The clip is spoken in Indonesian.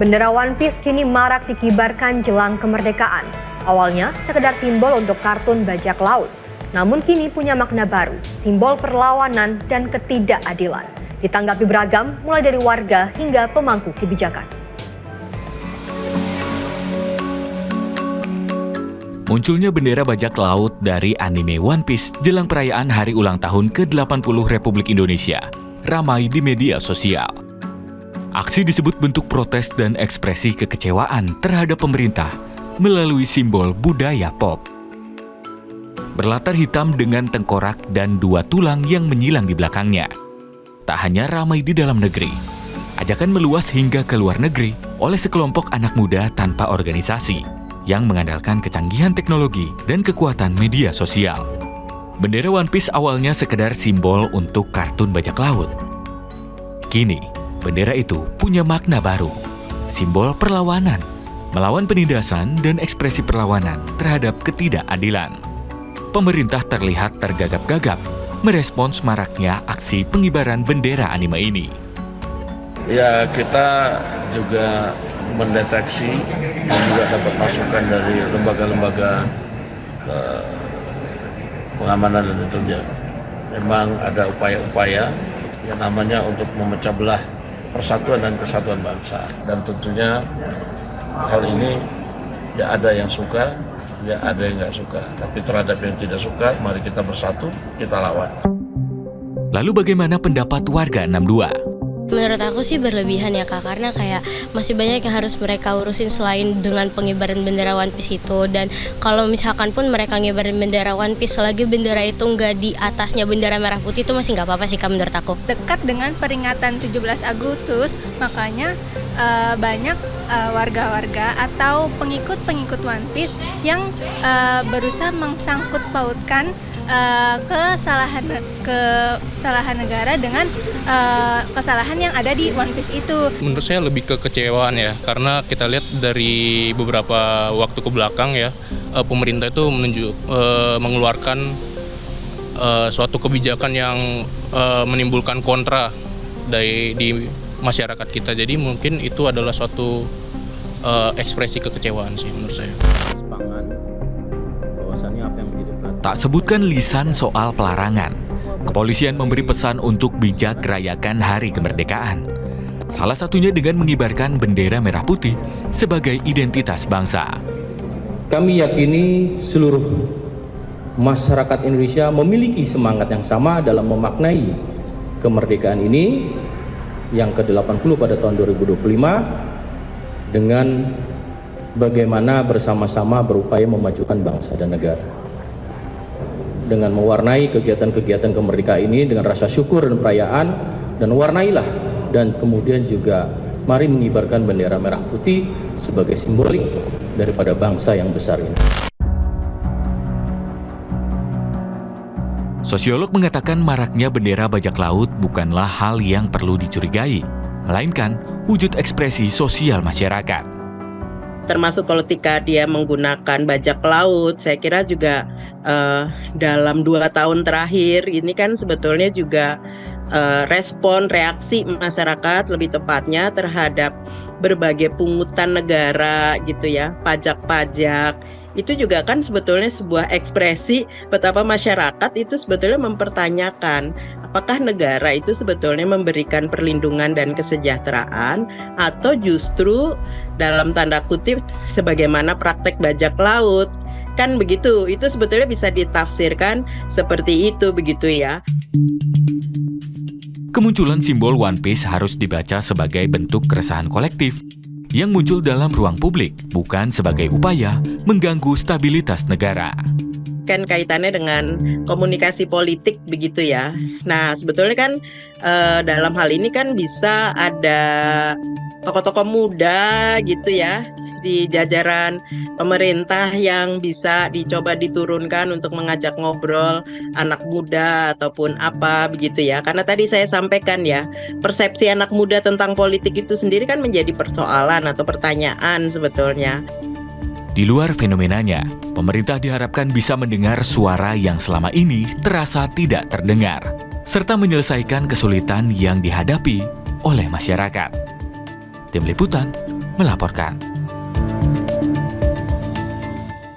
Bendera One Piece kini marak dikibarkan jelang kemerdekaan. Awalnya sekedar simbol untuk kartun bajak laut. Namun kini punya makna baru, simbol perlawanan dan ketidakadilan. Ditanggapi beragam, mulai dari warga hingga pemangku kebijakan. Munculnya bendera bajak laut dari anime One Piece jelang perayaan hari ulang tahun ke-80 Republik Indonesia ramai di media sosial. Aksi disebut bentuk protes dan ekspresi kekecewaan terhadap pemerintah melalui simbol budaya pop. Berlatar hitam dengan tengkorak dan dua tulang yang menyilang di belakangnya. Tak hanya ramai di dalam negeri, ajakan meluas hingga ke luar negeri oleh sekelompok anak muda tanpa organisasi yang mengandalkan kecanggihan teknologi dan kekuatan media sosial. Bendera One Piece awalnya sekedar simbol untuk kartun bajak laut. Kini, bendera itu punya makna baru, simbol perlawanan, melawan penindasan dan ekspresi perlawanan terhadap ketidakadilan. Pemerintah terlihat tergagap-gagap merespons maraknya aksi pengibaran bendera anime ini. Ya, kita juga mendeteksi dan juga dapat masukan dari lembaga-lembaga pengamanan dan intelijen. Memang ada upaya-upaya yang namanya untuk memecah belah persatuan dan kesatuan bangsa. Dan tentunya hal ini ya ada yang suka, ya ada yang nggak suka. Tapi terhadap yang tidak suka, mari kita bersatu, kita lawan. Lalu bagaimana pendapat warga 62? Menurut aku sih berlebihan ya Kak, karena kayak masih banyak yang harus mereka urusin selain dengan pengibaran bendera One Piece itu. Dan kalau misalkan pun mereka ngibarin bendera One Piece, selagi bendera itu nggak di atasnya bendera merah putih, itu masih nggak apa-apa sih Kak menurut aku. Dekat dengan peringatan 17 Agustus, makanya banyak warga-warga atau pengikut-pengikut One Piece yang berusaha mengsangkut pautkan kesalahan negara dengan kesalahan yang ada di One Piece itu. Menurut saya lebih ke kekecewaan ya, karena kita lihat dari beberapa waktu ke belakang ya, pemerintah itu mengeluarkan suatu kebijakan yang menimbulkan kontra di masyarakat kita. Jadi mungkin itu adalah suatu ekspresi kekecewaan sih menurut saya. Tak sebutkan lisan soal pelarangan, kepolisian memberi pesan untuk bijak rayakan hari kemerdekaan. Salah satunya dengan mengibarkan bendera merah putih sebagai identitas bangsa. Kami yakini seluruh masyarakat Indonesia memiliki semangat yang sama dalam memaknai kemerdekaan ini yang ke-80 pada tahun 2025 dengan bagaimana bersama-sama berupaya memajukan bangsa dan negara. Dengan mewarnai kegiatan-kegiatan kemerdekaan ini dengan rasa syukur dan perayaan, dan warnailah dan kemudian juga mari mengibarkan bendera merah putih sebagai simbolik daripada bangsa yang besar ini. Sosiolog mengatakan maraknya bendera bajak laut bukanlah hal yang perlu dicurigai, melainkan wujud ekspresi sosial masyarakat. Termasuk ketika dia menggunakan bajak laut, saya kira juga dalam 2 tahun terakhir ini kan sebetulnya juga respon reaksi masyarakat lebih tepatnya terhadap berbagai pungutan negara gitu ya, pajak-pajak. Itu juga kan sebetulnya sebuah ekspresi betapa masyarakat itu sebetulnya mempertanyakan apakah negara itu sebetulnya memberikan perlindungan dan kesejahteraan atau justru dalam tanda kutip sebagaimana praktek bajak laut. Kan begitu, itu sebetulnya bisa ditafsirkan seperti itu begitu ya. Kemunculan simbol One Piece harus dibaca sebagai bentuk keresahan kolektif yang muncul dalam ruang publik, bukan sebagai upaya mengganggu stabilitas negara. Kan kaitannya dengan komunikasi politik begitu ya. Nah sebetulnya kan dalam hal ini kan bisa ada tokoh-tokoh muda gitu ya di jajaran pemerintah yang bisa dicoba diturunkan untuk mengajak ngobrol anak muda ataupun apa begitu ya. Karena tadi saya sampaikan ya, persepsi anak muda tentang politik itu sendiri kan menjadi persoalan atau pertanyaan sebetulnya. Di luar fenomenanya, pemerintah diharapkan bisa mendengar suara yang selama ini terasa tidak terdengar, serta menyelesaikan kesulitan yang dihadapi oleh masyarakat. Tim Liputan, melaporkan.